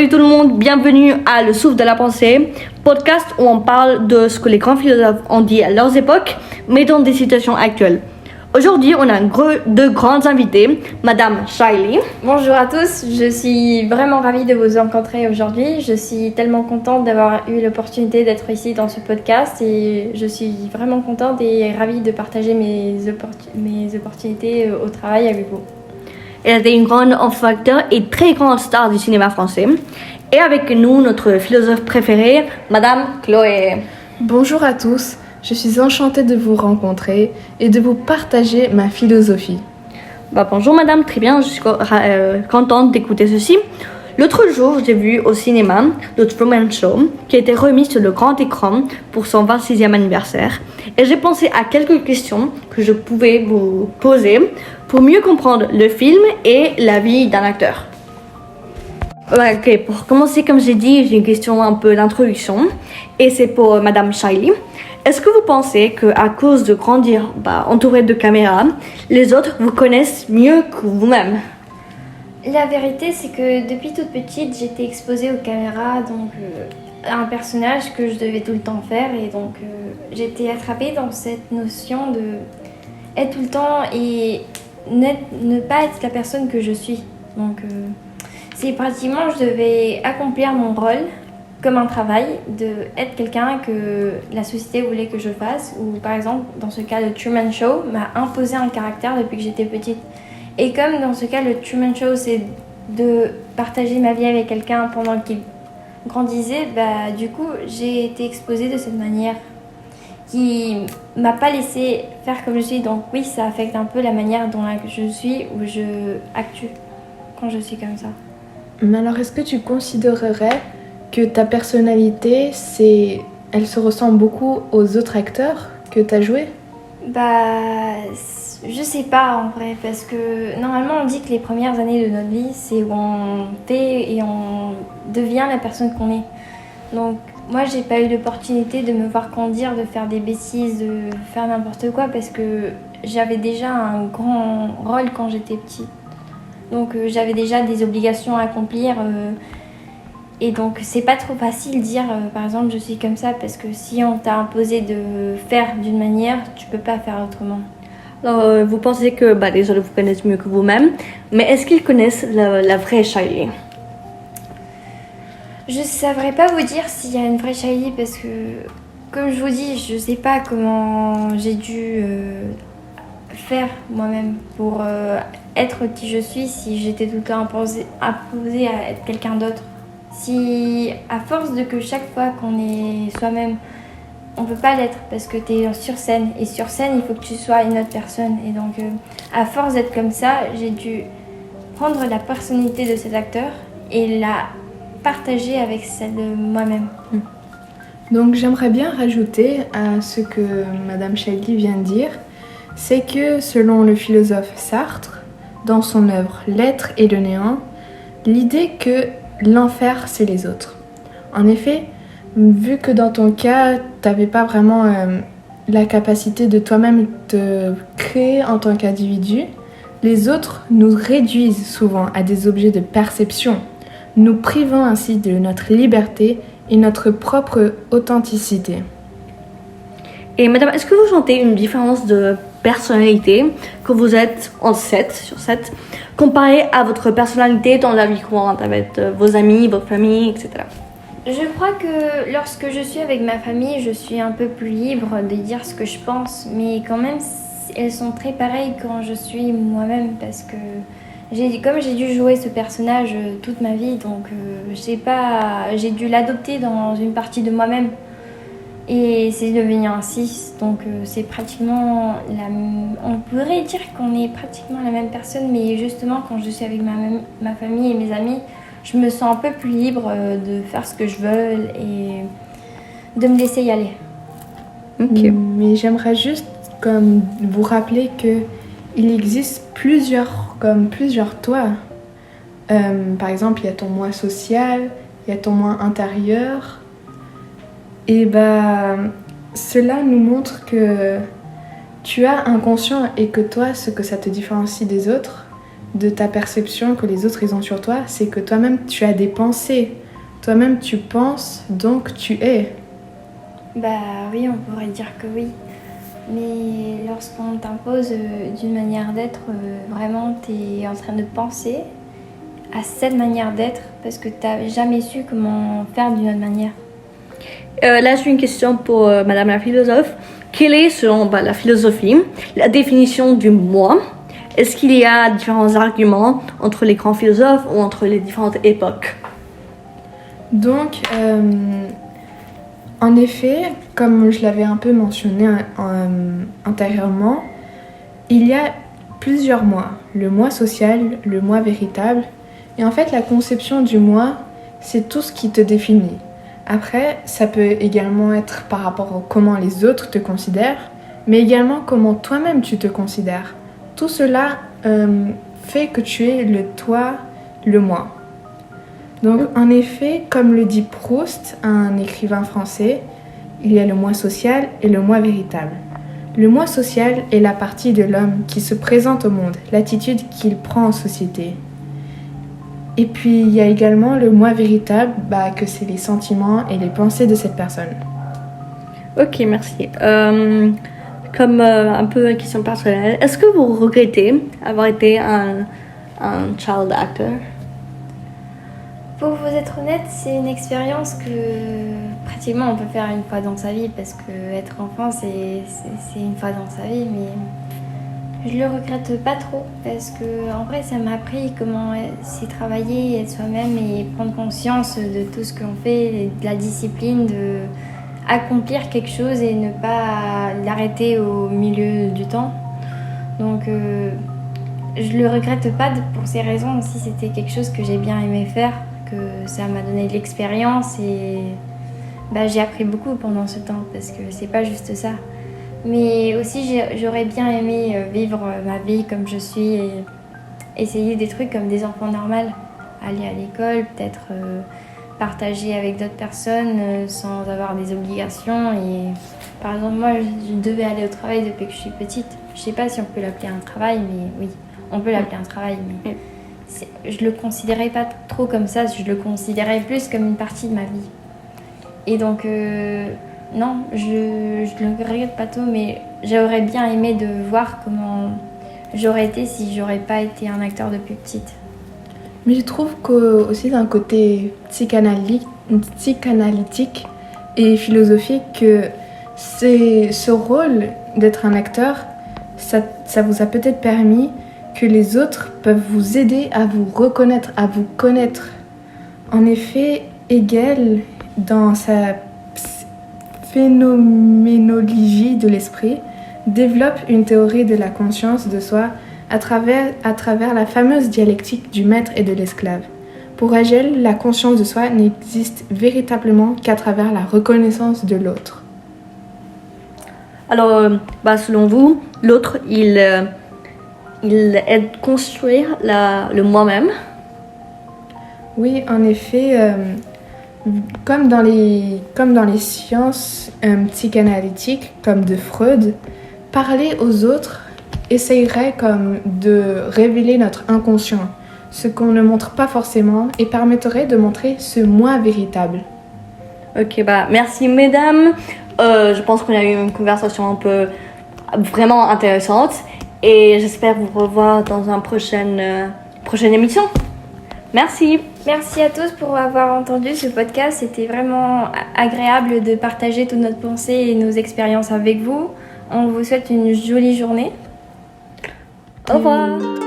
Salut tout le monde, bienvenue à Le Souffle de la Pensée, podcast où on parle de ce que les grands philosophes ont dit à leurs époques, mais dans des situations actuelles. Aujourd'hui, on a deux grandes invités, Madame Shaili. Bonjour à tous, je suis vraiment ravie de vous rencontrer aujourd'hui. Je suis tellement contente d'avoir eu l'opportunité d'être ici dans ce podcast et je suis vraiment contente et ravie de partager mes opportunités au travail avec vous. Elle était une grande facteur et très grande star du cinéma français. Et avec nous, notre philosophe préférée, Madame Chloé. Bonjour à tous, je suis enchantée de vous rencontrer et de vous partager ma philosophie. Bonjour Madame, très bien, je suis contente d'écouter ceci. L'autre jour, j'ai vu au cinéma The Truman Show qui a été remis sur le grand écran pour son 26e anniversaire. Et j'ai pensé à quelques questions que je pouvais vous poser pour mieux comprendre le film et la vie d'un acteur. Ok, pour commencer, comme j'ai dit, j'ai une question un peu d'introduction et c'est pour Madame Shaili. Est-ce que vous pensez qu'à cause de grandir entouré de caméras, les autres vous connaissent mieux que vous-même? La vérité, c'est que depuis toute petite, j'étais exposée aux caméras, donc à un personnage que je devais tout le temps faire, et donc j'étais attrapée dans cette notion de être tout le temps et ne pas être la personne que je suis. Donc c'est pratiquement, je devais accomplir mon rôle comme un travail, de être quelqu'un que la société voulait que je fasse, ou par exemple, dans ce cas, le Truman Show m'a imposé un caractère depuis que j'étais petite. Et comme dans ce cas, le Truman Show, c'est de partager ma vie avec quelqu'un pendant qu'il grandissait, du coup, j'ai été exposée de cette manière qui m'a pas laissé faire comme je suis. Donc oui, ça affecte un peu la manière dont je suis ou je actue quand je suis comme ça. Mais alors, est-ce que tu considérerais que ta personnalité, elle se ressemble beaucoup aux autres acteurs que tu as joués? Je sais pas en vrai, parce que normalement on dit que les premières années de notre vie, c'est où on fait et on devient la personne qu'on est. Donc moi j'ai pas eu l'opportunité de me voir grandir, de faire des bêtises, de faire n'importe quoi, parce que j'avais déjà un grand rôle quand j'étais petite. Donc j'avais déjà des obligations à accomplir. Et donc c'est pas trop facile de dire par exemple je suis comme ça, parce que si on t'a imposé de faire d'une manière, tu peux pas faire autrement. Alors, vous pensez que les autres vous connaissent mieux que vous-même, mais est-ce qu'ils connaissent la vraie Shaili? Je ne saurais pas vous dire s'il y a une vraie Shaili, parce que, comme je vous dis, je ne sais pas comment j'ai dû faire moi-même pour être qui je suis, si j'étais tout le temps imposée à être quelqu'un d'autre. Si, à force de que chaque fois qu'on est soi-même, on peut pas l'être parce que tu es sur scène. Et sur scène, il faut que tu sois une autre personne. Et donc, à force d'être comme ça, j'ai dû prendre la personnalité de cet acteur et la partager avec celle de moi-même. Donc, j'aimerais bien rajouter à ce que Madame Shaili vient de dire, c'est que selon le philosophe Sartre, dans son œuvre L'être et le néant, l'idée que l'enfer, c'est les autres. En effet, vu que dans ton cas, tu n'avais pas vraiment la capacité de toi-même te créer en tant qu'individu, les autres nous réduisent souvent à des objets de perception, nous privant ainsi de notre liberté et notre propre authenticité. Et madame, est-ce que vous sentez une différence de personnalité quand vous êtes en 7 sur 7 comparé à votre personnalité dans la vie courante avec vos amis, votre famille, etc.? Je crois que lorsque je suis avec ma famille, je suis un peu plus libre de dire ce que je pense, mais quand même, elles sont très pareilles quand je suis moi-même, parce que comme j'ai dû jouer ce personnage toute ma vie, donc j'ai dû l'adopter dans une partie de moi-même, et c'est devenu ainsi, donc c'est pratiquement on pourrait dire qu'on est pratiquement la même personne, mais justement quand je suis avec ma famille et mes amis, je me sens un peu plus libre de faire ce que je veux et de me laisser y aller. Okay. Mais j'aimerais juste vous rappeler qu'il existe plusieurs toi. Par exemple, il y a ton moi social, il y a ton moi intérieur. Et cela nous montre que tu as un conscient et que toi, ce que ça te différencie des autres, de ta perception que les autres ils ont sur toi, c'est que toi-même tu as des pensées. Toi-même tu penses, donc tu es. Bah oui, on pourrait dire que oui. Mais lorsqu'on t'impose d'une manière d'être, vraiment t'es en train de penser à cette manière d'être parce que t'as jamais su comment faire d'une autre manière. Là, j'ai une question pour Madame la philosophe. Quelle est, selon la philosophie, la définition du moi? Est-ce qu'il y a différents arguments entre les grands philosophes ou entre les différentes époques? Donc, en effet, comme je l'avais un peu mentionné antérieurement, il y a plusieurs moi. Le moi social, le moi véritable. Et en fait, la conception du moi, c'est tout ce qui te définit. Après, ça peut également être par rapport à comment les autres te considèrent, mais également comment toi-même tu te considères. Tout cela fait que tu es le toi, le moi. Donc, en effet, comme le dit Proust, un écrivain français, il y a le moi social et le moi véritable. Le moi social est la partie de l'homme qui se présente au monde, l'attitude qu'il prend en société. Et puis, il y a également le moi véritable, que c'est les sentiments et les pensées de cette personne. Ok, merci. Comme un peu une question personnelle, est-ce que vous regrettez avoir été un child actor? Pour vous être honnête, c'est une expérience que pratiquement on peut faire une fois dans sa vie parce que être enfant c'est une fois dans sa vie, mais je le regrette pas trop parce que en vrai ça m'a appris comment c'est travailler, être soi-même et prendre conscience de tout ce qu'on fait, de la discipline, de accomplir quelque chose et ne pas l'arrêter au milieu du temps. Donc je le regrette pas pour ces raisons aussi, c'était quelque chose que j'ai bien aimé faire. Que ça m'a donné de l'expérience et j'ai appris beaucoup pendant ce temps parce que c'est pas juste ça. Mais aussi j'aurais bien aimé vivre ma vie comme je suis et essayer des trucs comme des enfants normaux, aller à l'école, peut-être partager avec d'autres personnes sans avoir des obligations. Et par exemple moi je devais aller au travail depuis que je suis petite. Je sais pas si on peut l'appeler un travail, mais oui, on peut l'appeler un travail. Mais je le considérais pas trop comme ça, je le considérais plus comme une partie de ma vie. Et donc, non, je le regrette pas trop, mais j'aurais bien aimé de voir comment j'aurais été si j'aurais pas été un acteur depuis petite. Mais je trouve qu'aussi d'un côté psychanalytique et philosophique, que ce rôle d'être un acteur, ça vous a peut-être permis que les autres peuvent vous aider à vous reconnaître, à vous connaître. En effet, Hegel, dans sa phénoménologie de l'esprit, développe une théorie de la conscience de soi à travers la fameuse dialectique du maître et de l'esclave. Pour Hegel, la conscience de soi n'existe véritablement qu'à travers la reconnaissance de l'autre. Alors, selon vous, l'autre, il aide à construire le moi-même. Oui, en effet, comme dans les sciences psychanalytiques, comme de Freud, parler aux autres essayerait comme de révéler notre inconscient, ce qu'on ne montre pas forcément, et permettrait de montrer ce moi véritable. Ok, merci mesdames. Je pense qu'on a eu une conversation un peu vraiment intéressante. Et j'espère vous revoir dans une prochaine émission. Merci. Merci à tous pour avoir entendu ce podcast. C'était vraiment agréable de partager toutes nos pensées et nos expériences avec vous. On vous souhaite une jolie journée. Au revoir.